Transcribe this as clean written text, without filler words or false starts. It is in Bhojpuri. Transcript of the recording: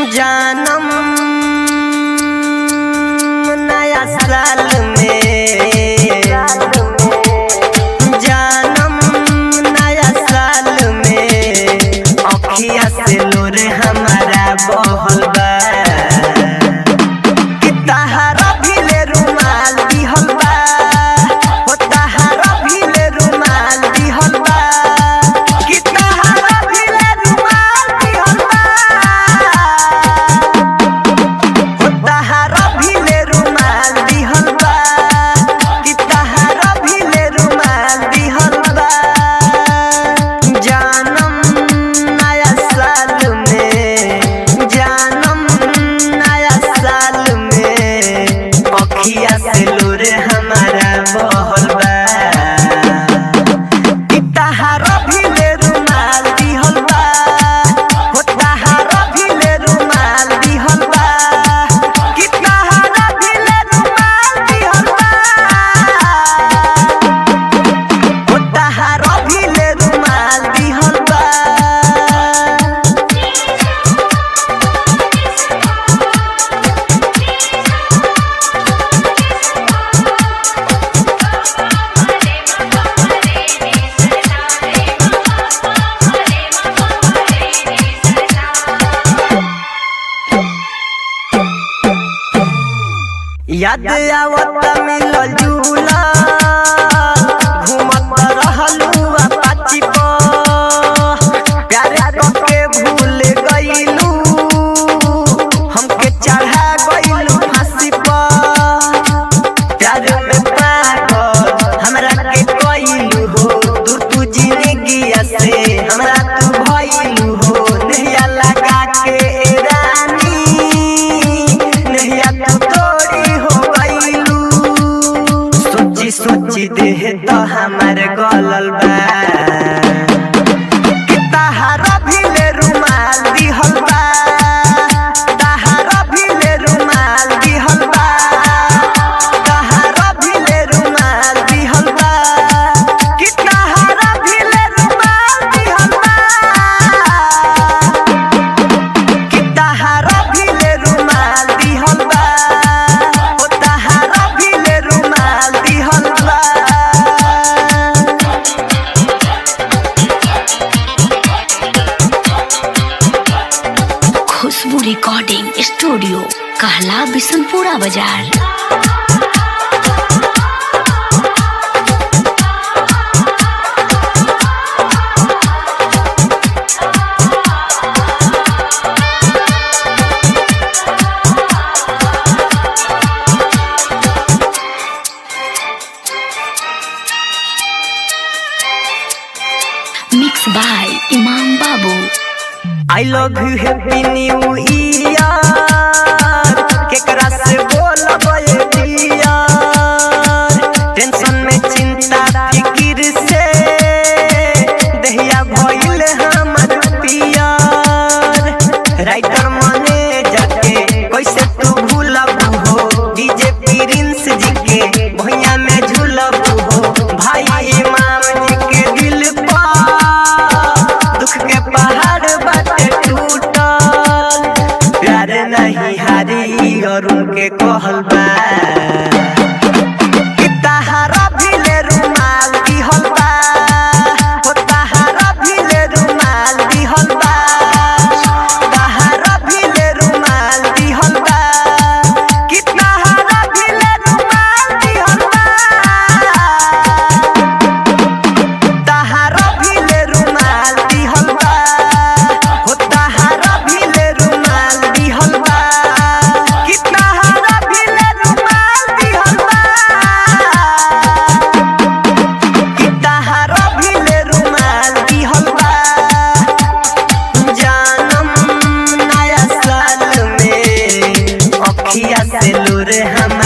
जानम नया साल में, जानम नया साल में अखिया से लोर हमारा बहल बा। याद आवत मिलल जुला घूमत रहलू अपाची पर, प्यार करके भूल गइलू हमके चढ़ा गइलू फांसी पर। प्यार में पागल हमरा के कइलू हो, तू जिंदगी से हमरा तू भइलू हो। नहिया लगा के रानी नहिया तू सोची देह तो हमार गलल बा। तहारा भीले रुमाल दिहल बा, तहारा भीले रुमाल दिहल बा, तहारा भीले रुमाल दिहल बा, कि तहारा भीले रुमाल दिहल बा, कि तहारा भीले रुमाल दिहल बा, ओ तहारा भीले रुमाल दिहल बा। खुशबू रिकॉर्डिंग स्टूडियो कहला बिशनपुरा बाजार। मिक्स बाय इमाम बाबू। I love you happy new year, केकरा से बोलब ये डियर। टेंशन में चिंता फिकिर से दहिया भइल हमर पियर। राइटर मने जाके कैसे तू भूलबू हो, डीजे प्रिंस जी के भैया में झूलबू हो। भाई इमाम जी के दिल पर दुख के पहाड़ बाटे टूटल, प्यार नहीं हारी और उनके कहल बा। कि तहारा भीले रुमाल दिहल बा, ओ तहारा भीले रुमाल दिहल बा, तहारा भीले रुमाल दिहल बा, कि तहारा भीले रुमाल दिहल बा, तहारा भीले रुमाल दिहल बा, ओ तहारा भीले रुमाल दिहल बा, कि तहारा भीले रुमाल दिहल बा, कि तहारा भीले रुमाल दिहल बा। जानम नया साल में अखिया से लोर हम